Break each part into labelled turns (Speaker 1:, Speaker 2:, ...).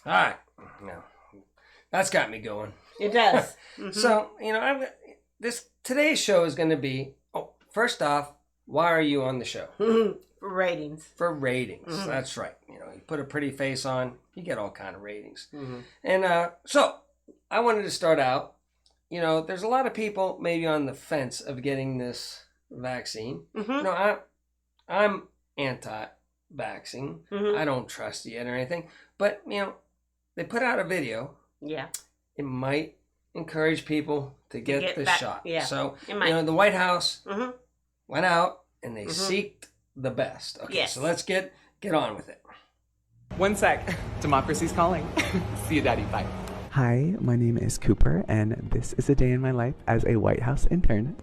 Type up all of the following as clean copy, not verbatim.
Speaker 1: All right. No, that's got me going.
Speaker 2: It does. Mm-hmm.
Speaker 1: So, today's show is going to be, first off, why are you on the show?
Speaker 2: For ratings.
Speaker 1: For ratings. Mm-hmm. That's right. You put a pretty face on, you get all kind of ratings.
Speaker 2: Mm-hmm.
Speaker 1: And so I wanted to start out, there's a lot of people maybe on the fence of getting this vaccine.
Speaker 2: Mm-hmm.
Speaker 1: I'm anti-vaccine.
Speaker 2: Mm-hmm.
Speaker 1: I don't trust it or anything. But, they put out a video.
Speaker 2: Yeah.
Speaker 1: It might encourage people to get the shot.
Speaker 2: Yeah.
Speaker 1: So, the White House
Speaker 2: mm-hmm.
Speaker 1: went out and they seeked the best. Okay,
Speaker 2: yes.
Speaker 1: So let's get on with it.
Speaker 3: One sec. Democracy's calling. See you, Daddy. Bye.
Speaker 4: Hi, my name is Cooper, and this is a day in my life as a White House intern.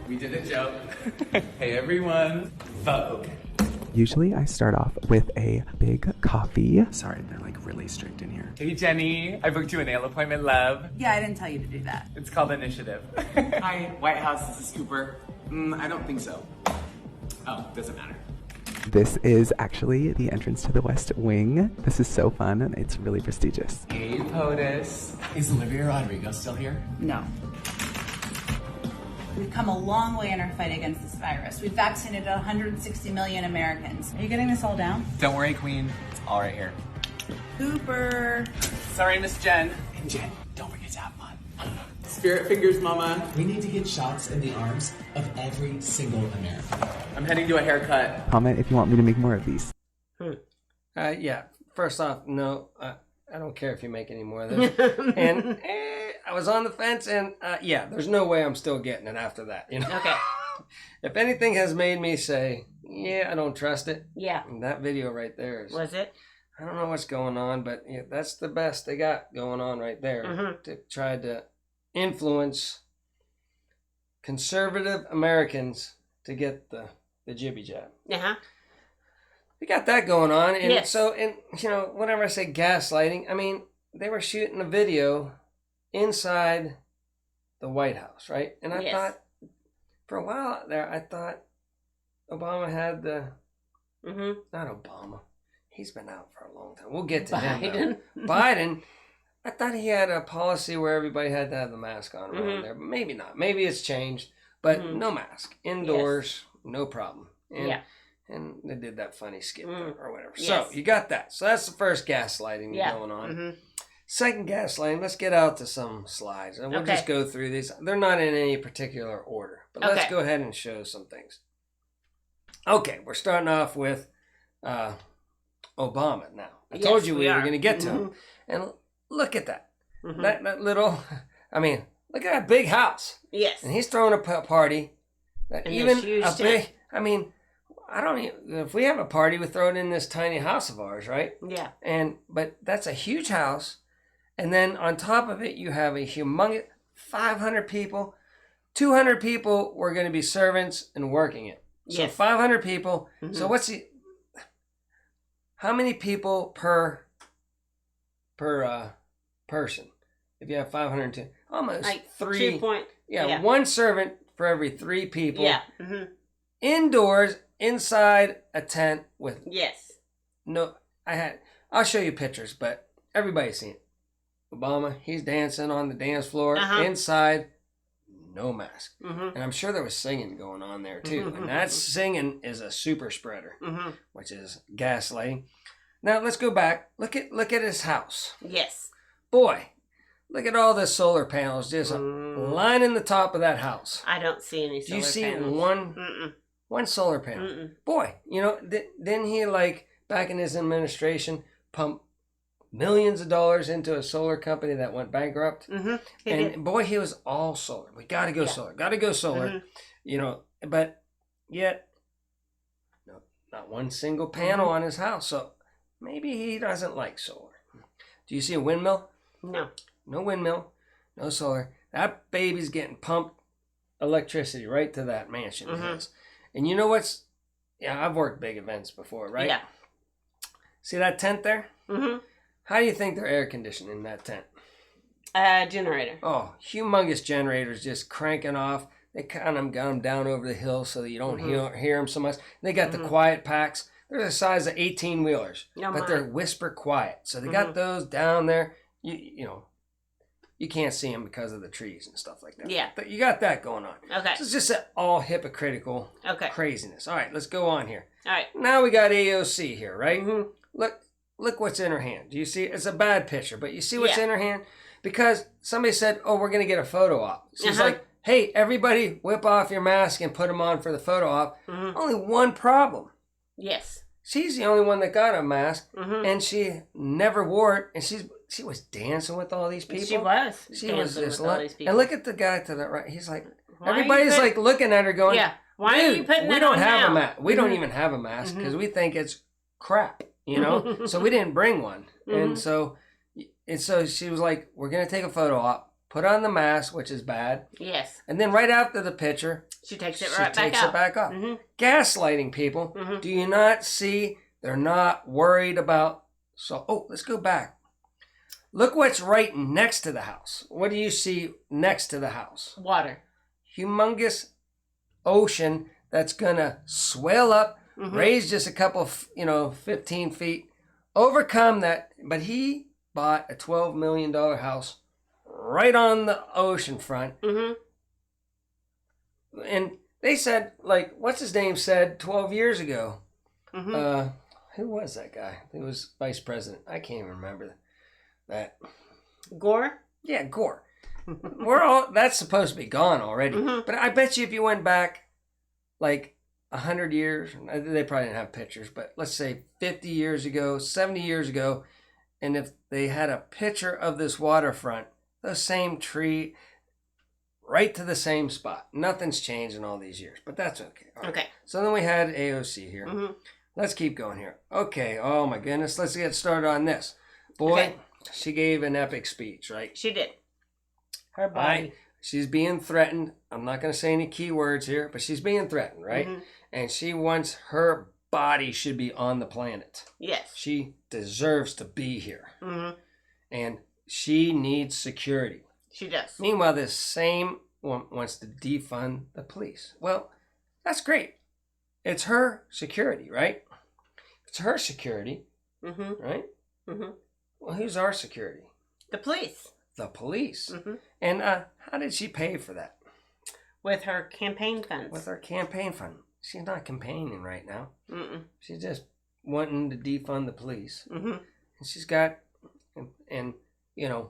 Speaker 3: We did a joke. Hey, everyone. Vogue.
Speaker 4: Usually I start off with a big coffee. Sorry, they're like really strict in here.
Speaker 3: Hey, Jenny. I booked you a nail appointment, love.
Speaker 5: Yeah, I didn't tell you to do that.
Speaker 3: It's called Initiative. Hi, White House. This is Cooper. I don't think so. Oh, doesn't matter.
Speaker 4: This is actually the entrance to the West Wing. This is so fun, and it's really prestigious.
Speaker 3: Hey, POTUS. Is Olivia Rodrigo still here?
Speaker 5: No. We've come a long way in our fight against this virus. We've vaccinated 160 million Americans. Are you getting this all down?
Speaker 3: Don't worry, Queen. It's all right here.
Speaker 5: Cooper.
Speaker 3: Sorry, Miss Jen. And Jen, don't forget to have fun. Spirit fingers, Mama.
Speaker 6: We need to get shots in the arms of every single American.
Speaker 3: I'm heading to a haircut.
Speaker 4: Comment if you want me to make more of these.
Speaker 1: Yeah. First off, no, I don't care if you make any more of this. And I was on the fence, and there's no way I'm still getting it after that.
Speaker 2: Okay.
Speaker 1: If anything has made me say, I don't trust it.
Speaker 2: Yeah.
Speaker 1: And that video right there is.
Speaker 2: Was it?
Speaker 1: I don't know what's going on, but that's the best they got going on right there to try to influence conservative Americans to get the jibby jab.
Speaker 2: Uh-huh.
Speaker 1: We got that going on. And
Speaker 2: yes.
Speaker 1: so, whenever I say gaslighting, I mean, they were shooting a video inside the White House, right? And I thought, for a while there, Obama had the, not Obama. He's been out for a long time. We'll get to him. Biden, I thought he had a policy where everybody had to have the mask on around there. But maybe not. Maybe it's changed. But no mask. Indoors, no problem. And they did that funny skit or whatever. Yes. So you got that. So that's the first gaslighting going on. Second gaslighting, let's get out to some slides. And we'll just go through these. They're not in any particular order. But let's go ahead and show some things. Okay, we're starting off with Obama now. I told you we were going to get to him. And look at that. That little, look at that big house.
Speaker 2: Yes.
Speaker 1: And he's throwing a party. That
Speaker 2: and
Speaker 1: even a big, I don't even, if we have a party, we throw it in this tiny house of ours, right?
Speaker 2: Yeah.
Speaker 1: But that's a huge house. And then on top of it, you have a humongous 500 people. 200 people were going to be servants and working it. So 500 people. So how many people per person? If you have 502, almost
Speaker 2: like
Speaker 1: 3.
Speaker 2: 2
Speaker 1: one servant for every 3 people.
Speaker 2: Yeah.
Speaker 1: Indoors, inside a tent with.
Speaker 2: Yes.
Speaker 1: No, I'll show you pictures, but everybody's seen it. Obama, he's dancing on the dance floor inside, no mask. And I'm sure there was singing going on there too. And that singing is a super spreader, which is gaslighting. Now let's go back. Look at his house.
Speaker 2: Yes.
Speaker 1: Boy, look at all the solar panels just lining the top of that house.
Speaker 2: I don't see any solar panels. Do you see
Speaker 1: one solar panel? Boy, didn't he back in his administration pump millions of dollars into a solar company that went bankrupt? Boy, he was all solar. We got to go solar. Got to go solar. But yet, no, not one single panel on his house. So maybe he doesn't like solar. Do you see a windmill?
Speaker 2: No.
Speaker 1: No windmill. No solar. That baby's getting pumped electricity right to that mansion. And you know what's... Yeah, I've worked big events before, right?
Speaker 2: Yeah.
Speaker 1: See that tent there? How do you think they're air conditioning that tent?
Speaker 2: Generator.
Speaker 1: Oh, humongous generators just cranking off. They kind of got them down over the hill so that you don't hear them so much. They got the quiet packs. They're the size of 18-wheelers, but they're whisper quiet. So they got those down there. You know, you can't see them because of the trees and stuff like that.
Speaker 2: Yeah.
Speaker 1: But you got that going on.
Speaker 2: Okay.
Speaker 1: So it's just all hypocritical craziness. All right, let's go on here.
Speaker 2: All right.
Speaker 1: Now we got AOC here, right?
Speaker 2: Mm-hmm.
Speaker 1: Look what's in her hand. Do you see? It's a bad picture, but you see what's in her hand? Because somebody said, oh, we're going to get a photo op. She's like, hey, everybody whip off your mask and put them on for the photo op. Only one problem.
Speaker 2: Yes.
Speaker 1: She's the only one that got a mask, and she never wore it, and she was dancing with all these people.
Speaker 2: She was.
Speaker 1: She was just
Speaker 2: all these people.
Speaker 1: And look at the guy to the right. He's like, everybody's like looking at her going,
Speaker 2: why are you putting that on now?
Speaker 1: We don't have a mask. We don't even have a mask because we think it's crap, you know? So we didn't bring one. And so she was like, we're going to take a photo op, put on the mask, which is bad.
Speaker 2: Yes.
Speaker 1: And then right after the picture,
Speaker 2: she takes it
Speaker 1: back off. Gaslighting people. Do you not see they're not worried about... let's go back. Look what's right next to the house. What do you see next to the house?
Speaker 2: Water.
Speaker 1: Humongous ocean that's going to swell up, raise just a couple, 15 feet, overcome that. But he bought a $12 million house right on the ocean front. And they said, like, what's his name said 12 years ago? Who was that guy? He was vice president. I can't even remember that.
Speaker 2: Gore?
Speaker 1: Yeah, Gore. That's supposed to be gone already. But I bet you if you went back like 100 years, they probably didn't have pictures, but let's say 50 years ago, 70 years ago, and if they had a picture of this waterfront, the same tree, right to the same spot. Nothing's changed in all these years, but that's okay. All right. Okay. So then we had AOC here. Let's keep going here. Okay. Oh my goodness. Let's get started on this. Boy, she gave an epic speech, right?
Speaker 2: She did. Her body.
Speaker 1: She's being threatened. I'm not going to say any key words here, but she's being threatened, right? And she wants her body should be on the planet. Yes. She deserves to be here. And she needs security.
Speaker 2: She does.
Speaker 1: Meanwhile, this same one wants to defund the police. Well, that's great. It's her security, right? It's her security, right? Well, who's our security?
Speaker 2: The police.
Speaker 1: The police. And how did she pay for that?
Speaker 2: With her campaign funds.
Speaker 1: With her campaign fund. She's not campaigning right now. She's just wanting to defund the police. And she's got, and you know,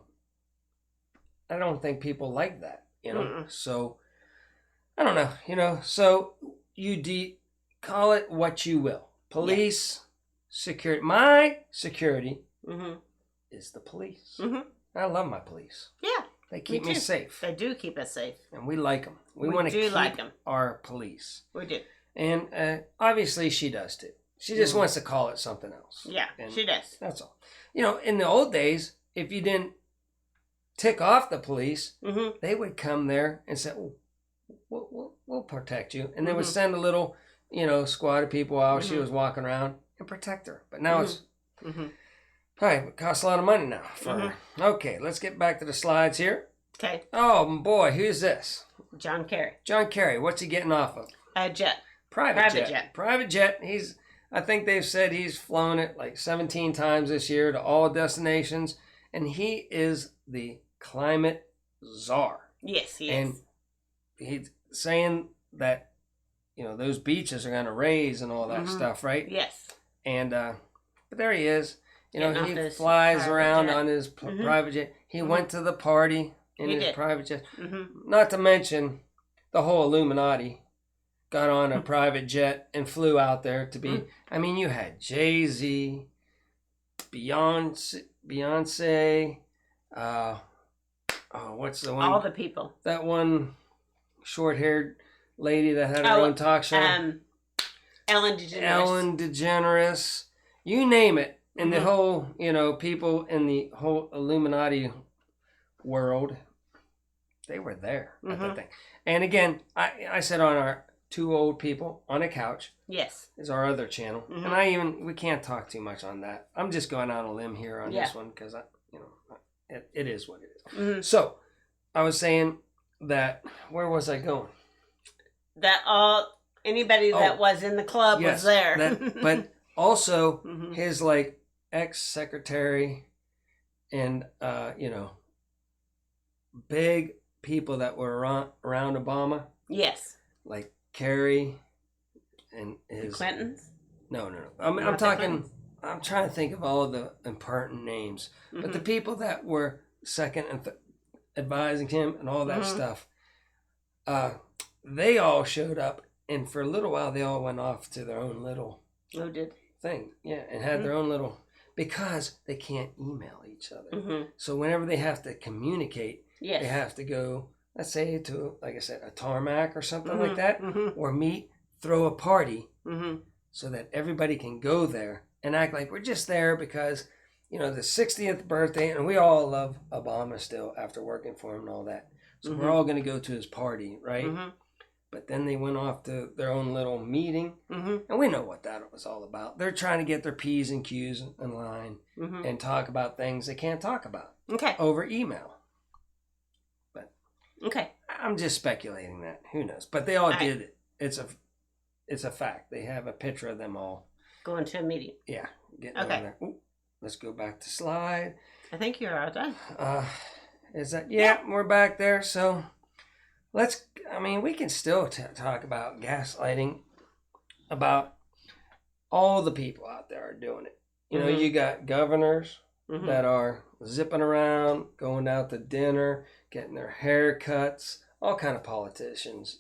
Speaker 1: I don't think people like that, you know. So, I don't know, you know. So, you call it what you will. Police, security. My security is the police. I love my police. Yeah. They keep me safe.
Speaker 2: They do keep us safe.
Speaker 1: And we like them. We want to keep our police.
Speaker 2: We do.
Speaker 1: And obviously she does too. She just wants to call it something else.
Speaker 2: Yeah, and she does.
Speaker 1: That's all. You know, in the old days, if you didn't tick off the police, they would come there and say, oh, we'll protect you. And they would send a little, squad of people out. She was walking around and protect her. But now it's... All right, it costs a lot of money now for her. Okay, let's get back to the slides here. Okay. Oh, boy, who's this?
Speaker 2: John Kerry.
Speaker 1: John Kerry. What's he getting off of?
Speaker 2: A jet.
Speaker 1: Private jet. Private jet. I think they've said he's flown it like 17 times this year to all destinations, and he is the climate czar.
Speaker 2: Yes, he is.
Speaker 1: And he's saying that, those beaches are going to raise and all that stuff, right?
Speaker 2: Yes.
Speaker 1: And, but there he is. He flies around on his private jet. He went to the party in his private jet. Not to mention the whole Illuminati got on a private jet and flew out there to be... I mean, you had Jay-Z, Beyonce, what's the one?
Speaker 2: All the people.
Speaker 1: That one short-haired lady that had her own talk show.
Speaker 2: Ellen DeGeneres.
Speaker 1: Ellen DeGeneres. You name it. And the whole, people in the whole Illuminati world, they were there at the thing. And again, I said on our Two Old People on a Couch. Yes. Is our other channel. And we can't talk too much on that. I'm just going on a limb here on this one because, it is what it is. So, I was saying that, where was I going?
Speaker 2: That anybody that was in the club was there.
Speaker 1: But Also, his like ex-secretary and big people that were around Obama,
Speaker 2: Yes.
Speaker 1: like Kerry and
Speaker 2: The
Speaker 1: his
Speaker 2: Clintons?
Speaker 1: No.
Speaker 2: Not
Speaker 1: I'm
Speaker 2: the
Speaker 1: talking.
Speaker 2: Clintons?
Speaker 1: I'm trying to think of all of the important names, but the people that were second and advising him and all that stuff, they all showed up, and for a little while they all went off to their own little thing, and had their own little, because they can't email each other. So whenever they have to communicate, they have to go, let's say, to, like I said, a tarmac or something like that, or meet, throw a party, so that everybody can go there and act like we're just there because, the 60th birthday, and we all love Obama still after working for him and all that. So we're all going to go to his party, right? But then they went off to their own little meeting, and we know what that was all about. They're trying to get their P's and Q's in line and talk about things they can't talk about over email. But I'm just speculating that. Who knows? But they all did it. It's a fact. They have a picture of them all
Speaker 2: going to a meeting.
Speaker 1: Yeah, getting over there. Ooh, let's go back to slide.
Speaker 2: I think you're all done.
Speaker 1: Is that? Yeah, we're back there. So we can still talk about gaslighting, about all the people out there are doing it. You got governors that are zipping around, going out to dinner, getting their haircuts, all kind of politicians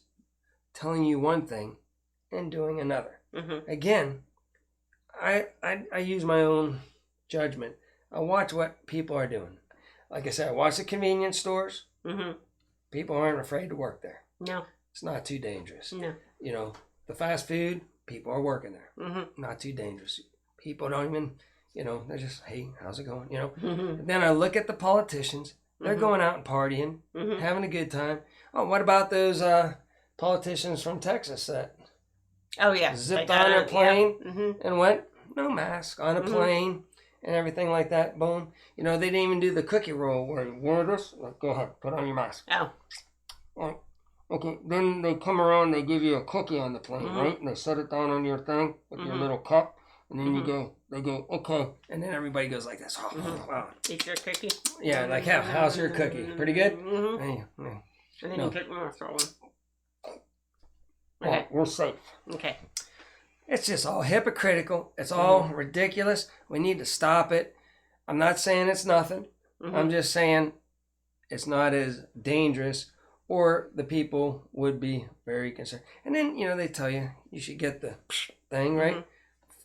Speaker 1: telling you one thing and doing another. Again, I use my own judgment. I watch what people are doing. Like I said, I watch the convenience stores. People aren't afraid to work there.
Speaker 2: No.
Speaker 1: It's not too dangerous.
Speaker 2: No.
Speaker 1: The fast food, people are working there. Not too dangerous. People don't even, they're just, hey, how's it going? And then I look at the politicians. They're going out and partying, having a good time. Oh, what about those politicians from Texas that zipped on a plane and went, no mask, on a plane and everything like that? Boom. They didn't even do the cookie roll where you wear this. Like, go ahead, put on your mask. Oh. Okay, then they come around, they give you a cookie on the plane, right? And they set it down on your thing with your little cup. And then they go, okay. And then everybody goes like this. Oh, wow.
Speaker 2: Eat your cookie?
Speaker 1: Yeah, like, how's your cookie? Pretty good?
Speaker 2: And then you put more throw one. Okay.
Speaker 1: We're safe.
Speaker 2: Okay.
Speaker 1: It's just all hypocritical. It's all ridiculous. We need to stop it. I'm not saying it's nothing. I'm just saying it's not as dangerous, or the people would be very concerned. And then, they tell you should get the thing, right?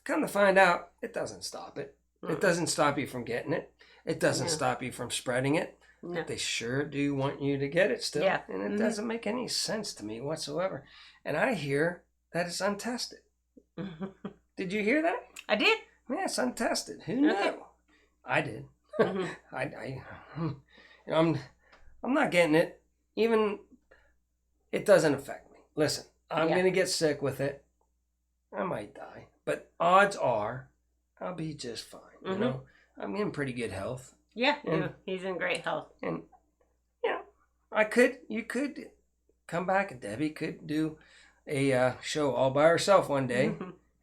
Speaker 1: Come to find out, it doesn't stop it. It doesn't stop you from getting it. It doesn't stop you from spreading it. No. But they sure do want you to get it still. Yeah. And it doesn't make any sense to me whatsoever. And I hear that it's untested. Did you hear that?
Speaker 2: I did.
Speaker 1: Yeah, it's untested. Who knew? I did. I'm not getting it. Even it doesn't affect me. Listen, I'm gonna get sick with it. I might die, but odds are I'll be just fine. I'm in pretty good health.
Speaker 2: Yeah, he's in great health.
Speaker 1: And you could come back, and Debbie could do a show all by herself one day,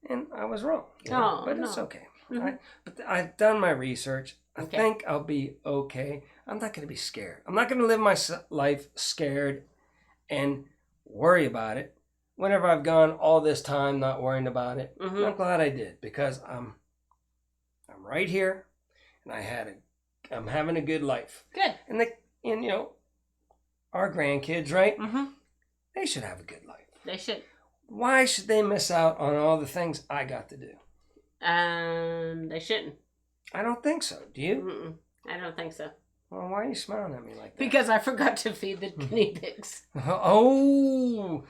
Speaker 1: and I was wrong. But it's okay. But I've done my research. I think I'll be okay. I'm not going to be scared. I'm not going to live my life scared and worry about it. Whenever I've gone all this time not worrying about it, I'm glad I did, because I'm right here, and I'm having a good life.
Speaker 2: Good.
Speaker 1: And our grandkids, right? They should have a good life.
Speaker 2: They should.
Speaker 1: Why should they miss out on all the things I got to do?
Speaker 2: They shouldn't.
Speaker 1: I don't think so. Do you?
Speaker 2: I don't think so.
Speaker 1: Well, why are you smiling at me like that?
Speaker 2: Because I forgot to feed the guinea pigs.
Speaker 1: Oh,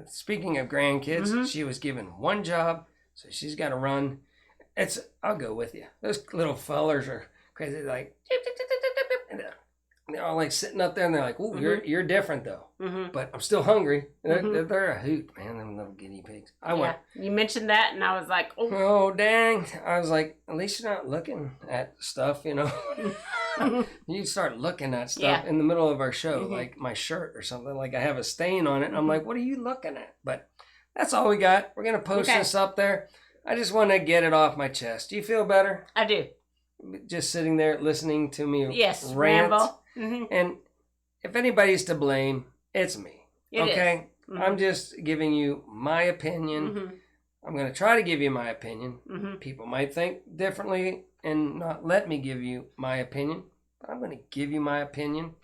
Speaker 1: speaking of grandkids, she was given one job, so she's got to run. I'll go with you. Those little fellers are crazy. Like, they're all like sitting up there, and they're like, "Ooh, you're different though." But I'm still hungry. They're a hoot, man. Them little guinea pigs. I went.
Speaker 2: You mentioned that, and I was like,
Speaker 1: "Oh, dang!" I was like, "At least you're not looking at stuff, You start looking at stuff in the middle of our show, like my shirt or something. Like I have a stain on it, and I'm like, "What are you looking at?" But that's all we got. We're gonna post this up there. I just want to get it off my chest. Do you feel better?
Speaker 2: I do.
Speaker 1: Just sitting there listening to me rant.
Speaker 2: Ramble. Mm-hmm.
Speaker 1: And if anybody's to blame, it's me. Okay?
Speaker 2: Mm-hmm.
Speaker 1: I'm just giving you my opinion.
Speaker 2: Mm-hmm.
Speaker 1: I'm going to try to give you my opinion.
Speaker 2: Mm-hmm.
Speaker 1: People might think differently and not let me give you my opinion. But I'm going to give you my opinion.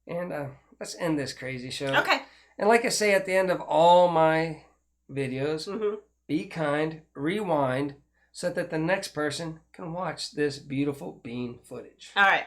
Speaker 1: And let's end this crazy show.
Speaker 2: Okay.
Speaker 1: And like I say at the end of all my videos,
Speaker 2: Mm-hmm.
Speaker 1: be kind, rewind, so that the next person can watch this beautiful bean footage.
Speaker 2: All right.